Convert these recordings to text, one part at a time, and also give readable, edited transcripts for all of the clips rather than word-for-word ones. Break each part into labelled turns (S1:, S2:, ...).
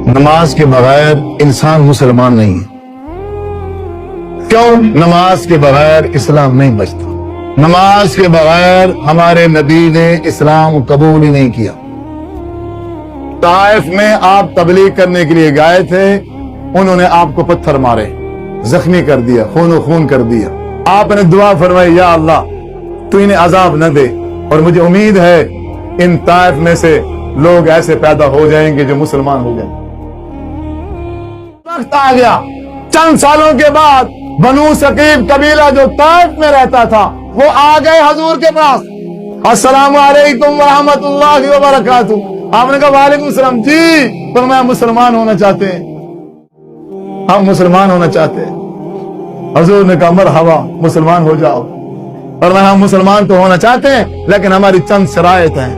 S1: نماز کے بغیر انسان مسلمان نہیں ہے۔ کیوں؟ نماز کے بغیر اسلام نہیں بچتا۔ نماز کے بغیر ہمارے نبی نے اسلام قبول ہی نہیں کیا۔ طائف میں آپ تبلیغ کرنے کے لیے گئے تھے، انہوں نے آپ کو پتھر مارے، زخمی کر دیا، خون و خون کر دیا۔ آپ نے دعا فرمائی، یا اللہ تو انہیں عذاب نہ دے، اور مجھے امید ہے ان طائف میں سے لوگ ایسے پیدا ہو جائیں گے جو مسلمان ہو جائیں گے۔ وقت آ گیا، چند سالوں کے بعد بنو ثقیف قبیلہ جو طائف میں رہتا تھا وہ آ گئے حضور کے پاس، السلام علیکم ورحمۃ اللہ وبرکاتہ۔ آپ نے کہا وعلیکم السلام، جی فرمایا مسلمان ہونا چاہتے ہیں، ہم مسلمان ہونا چاہتے ہیں۔ حضور نے کہا مرحبا، مسلمان ہو جاؤ۔ فرمایا ہم مسلمان تو ہونا چاہتے ہیں لیکن ہماری چند شرائط ہیں،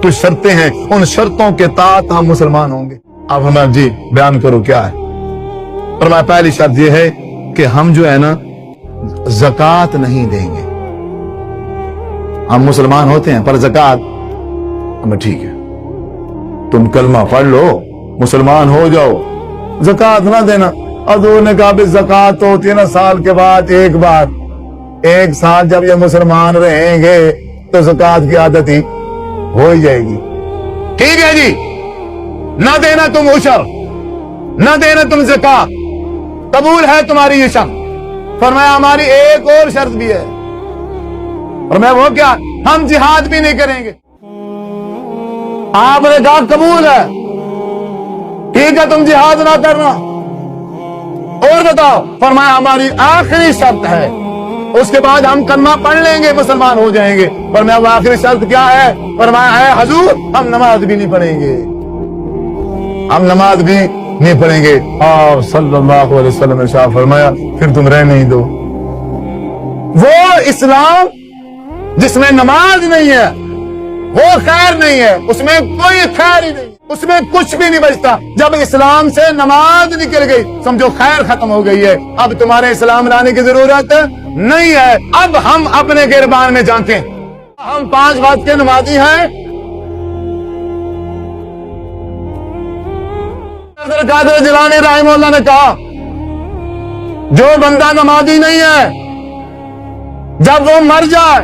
S1: کچھ شرطیں ہیں، ان شرطوں کے تحت ہم مسلمان ہوں گے۔ آپ ہمیں جی بیان کرو کیا ہے۔ فرمایا پہلی شرط یہ ہے کہ ہم جو ہے نا زکوٰۃ نہیں دیں گے۔ ہم مسلمان ہوتے ہیں پر زکوٰۃ ہمیں ٹھیک ہے، تم کلمہ پڑھ لو مسلمان ہو جاؤ، زکوٰۃ نہ دینا۔ حضور نے کہا بھی زکوٰۃ ہوتی ہے نا سال کے بعد ایک بار، ایک سال جب یہ مسلمان رہیں گے تو زکوٰۃ کی عادت ہی ہو ہی جائے گی۔ ٹھیک ہے جی، نہ دینا تم عشر، نہ دینا تم زکوٰۃ، قبول ہے تمہاری یہ شرط۔ فرمایا ہماری ایک اور شرط بھی ہے۔ فرمایا وہ کیا؟ ہم جہاد بھی نہیں کریں گے۔ آپ نے کہا قبول ہے، ٹھیک ہے تم جہاد نہ کرنا، اور بتاؤ؟ فرمایا ہماری آخری شرط ہے، اس کے بعد ہم کلمہ پڑھ لیں گے مسلمان ہو جائیں گے۔ فرمایا وہ آخری شرط کیا ہے؟ فرمایا ہے حضور ہم نماز بھی نہیں پڑھیں گے، ہم نماز بھی نہیں پڑھیں گے۔ آپ صلی اللہ علیہ وسلم نے ارشاد فرمایا پھر تم رہنے ہی دو۔ وہ اسلام جس میں نماز نہیں ہے وہ خیر نہیں ہے، اس میں کوئی خیر ہی نہیں، اس میں کچھ بھی نہیں بچتا۔ جب اسلام سے نماز نکل گئی سمجھو خیر ختم ہو گئی ہے، اب تمہارے اسلام لانے کی ضرورت نہیں ہے۔ اب ہم اپنے گربان میں جھانکیں، ہم 5 وقت کے نمازی ہیں۔ قادر جیلانی رحمہ اللہ نے کہا جو بندہ نمازی نہیں ہے جب وہ مر جائے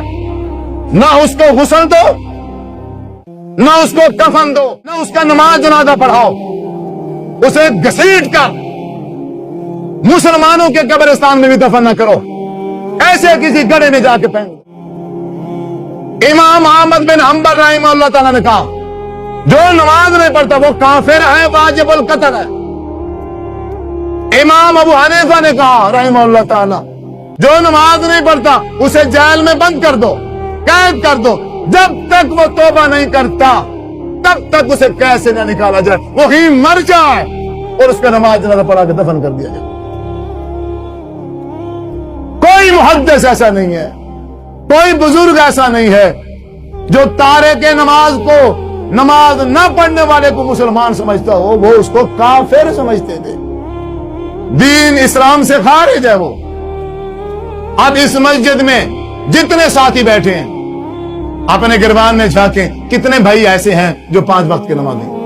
S1: نہ اس کو غسل دو، نہ اس کو کفن دو، نہ اس کا نماز جنازہ پڑھاؤ، اسے گھسیٹ کر مسلمانوں کے قبرستان میں بھی دفن نہ کرو، ایسے کسی گڑھے میں جا کے پھینک دو۔ امام احمد بن حنبل رحمہ اللہ تعالیٰ نے کہا جو نماز نہیں پڑھتا وہ کافر ہے، واجب القتل ہے۔ امام ابو حنیفہ نے کہا رحمہ اللہ تعالیٰ جو نماز نہیں پڑھتا اسے جیل میں بند کر دو، قید کر دو، جب تک وہ توبہ نہیں کرتا تب تک اسے قید سے نہ نکالا جائے، وہی مر جائے اور اس کا نماز جنازہ پڑھا کے دفن کر دیا جائے۔ کوئی محدث ایسا نہیں ہے، کوئی بزرگ ایسا نہیں ہے جو تارک نماز کو، نماز نہ پڑھنے والے کو مسلمان سمجھتا ہو، وہ اس کو کافر سمجھتے تھے، دین اسلام سے خارج ہے وہ۔ اب اس مسجد میں جتنے ساتھی بیٹھے ہیں اپنے گربان میں جھانکیں، کتنے بھائی ایسے ہیں جو 5 وقت کی نماز نہیں